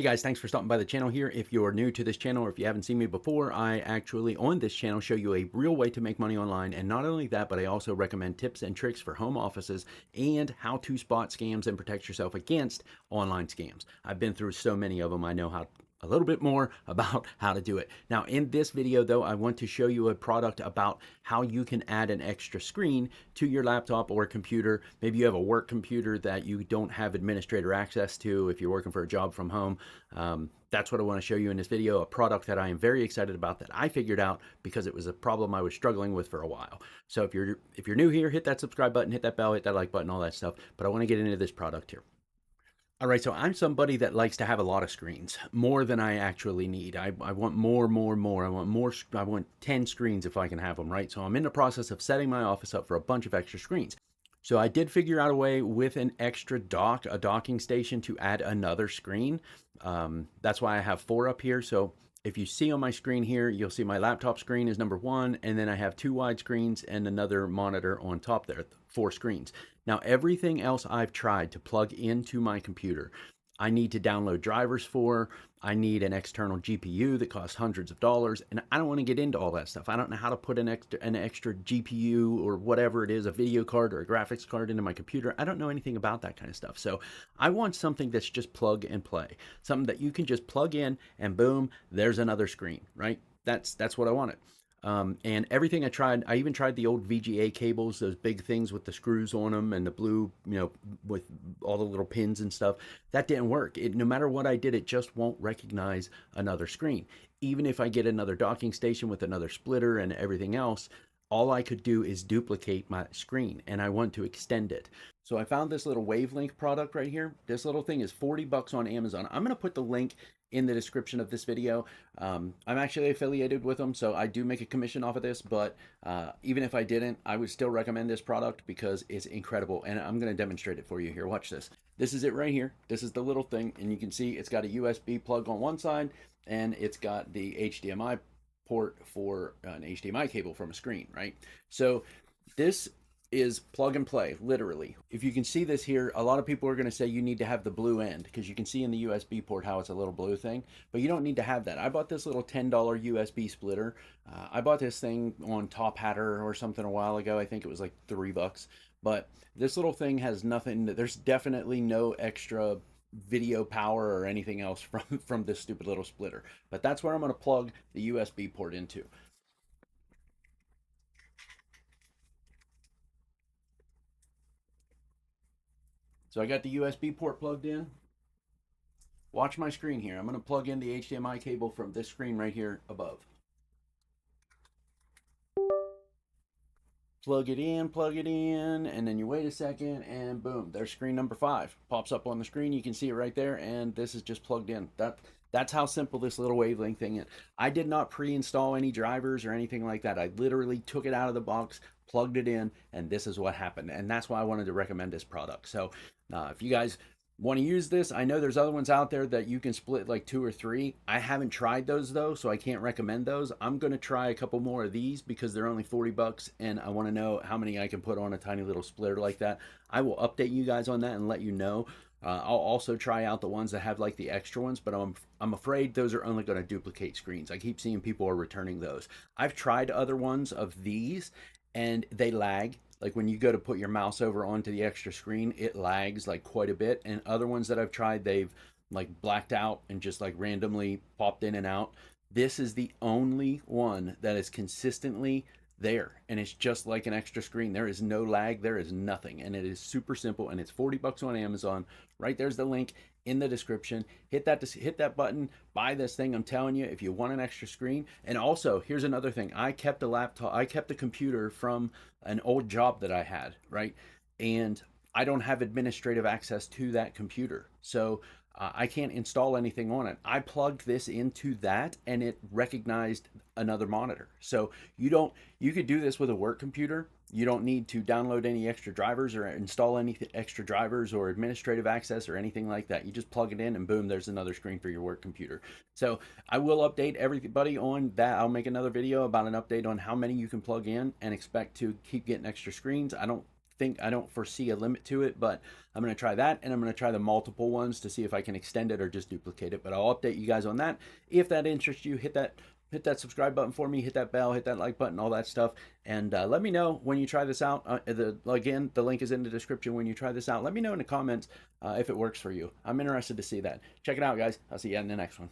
Hey guys, thanks for stopping by the channel here. If you're new to this channel or if you haven't seen me before, I actually on this channel show you a real way to make money online. And not only that, but I also recommend tips and tricks for home offices and how to spot scams and protect yourself against online scams. I've been through so many of them. I know how a little bit more about how to do it. Now in this video though, I want to show you a product about how you can add an extra screen to your laptop or computer. Maybe you have a work computer that you don't have administrator access to if you're working for a job from home. That's what I want to show you in this video, a product that I am very excited about that I figured out because it was a problem I was struggling with for a while. So if you're new here, hit that subscribe button, hit that bell, hit that like button, all that stuff. But I want to get into this product here. All right, so I'm somebody that likes to have a lot of screens, more than I actually need. I want more. I want 10 screens if I can have them, right? So I'm in the process of setting my office up for a bunch of extra screens. So I did figure out a way with an extra dock, a docking station, to add another screen. That's why I have 4 up here. So if you see on my screen here, you'll see my laptop screen is number 1, and then I have 2 wide screens and another monitor on top there, 4 screens. Now, everything else I've tried to plug into my computer, I need to download drivers for. I need an external GPU that costs hundreds of dollars, and I don't want to get into all that stuff. I don't know how to put an extra GPU or whatever it is, a video card or a graphics card into my computer. I don't know anything about that kind of stuff. So I want something that's just plug and play, something that you can just plug in and boom, there's another screen, right? That's what I wanted. And everything I tried, I even tried the old VGA cables, those big things with the screws on them and the blue, with all the little pins and stuff. That didn't work. No matter what I did, it just won't recognize another screen. Even if I get another docking station with another splitter and everything else, all I could do is duplicate my screen, and I want to extend it. So I found this little Wavelink product right here. This little thing is 40 bucks on Amazon. I'm going to put the link in the description of this video. I'm actually affiliated with them, so I do make a commission off of this, but even if I didn't, I would still recommend this product because it's incredible, and I'm going to demonstrate it for you here. Watch this. This is it right here. This is the little thing, and you can see it's got a USB plug on one side, and it's got the HDMI port for an HDMI cable from a screen, right? So this is plug and play, literally. If you can see this here, a lot of people are going to say you need to have the blue end because you can see in the USB port how it's a little blue thing, but you don't need to have that. I bought this little $10 USB splitter. I bought this thing on Top Hatter or something a while ago. I think it was like $3, but this little thing has nothing. There's definitely no extra video power or anything else from this stupid little splitter, but that's where I'm going to plug the USB port into. So I got the USB port plugged in. Watch my screen here. I'm going to plug in the HDMI cable from this screen right here above. Plug it in, and then you wait a second, and boom, there's screen number 5. Pops up on the screen. You can see it right there, and this is just plugged in. That's how simple this little Wavelink thing is. I did not pre-install any drivers or anything like that. I literally took it out of the box, plugged it in, and this is what happened. And that's why I wanted to recommend this product. So if you guys want to use this, I know there's other ones out there that you can split like 2 or 3. I haven't tried those though, so I can't recommend those. I'm going to try a couple more of these because they're only 40 bucks, and I want to know how many I can put on a tiny little splitter like that. I will update you guys on that and let you know. I'll also try out the ones that have like the extra ones, but I'm afraid those are only going to duplicate screens. I keep seeing people are returning those. I've tried other ones of these and they lag. Like when you go to put your mouse over onto the extra screen, it lags like quite a bit. And other ones that I've tried, they've like blacked out and just like randomly popped in and out. This is the only one that is consistently there, and it's just like an extra screen. There is no lag, there is nothing, and it is super simple, and it's 40 bucks on Amazon. Right there's the link in the description. Hit that button, buy this thing. I'm telling you, if you want an extra screen. And also, here's another thing. I kept a computer from an old job that I had, right? And I don't have administrative access to that computer. So I can't install anything on it. I plugged this into that and it recognized another monitor. So you could do this with a work computer. You don't need to download any extra drivers or install any extra drivers or administrative access or anything like that. You just plug it in and boom, there's another screen for your work computer. So I will update everybody on that. I'll make another video about an update on how many you can plug in and expect to keep getting extra screens. I don't don't foresee a limit to it, but I'm going to try that, and I'm going to try the multiple ones to see if I can extend it or just duplicate it. But I'll update you guys on that. If that interests you, hit that subscribe button for me, hit that bell, hit that like button, all that stuff, and let me know when you try this out. Again, the link is in the description. When you try this out, let me know in the comments if it works for you. I'm interested to see that. Check it out, guys. I'll see you in the next one.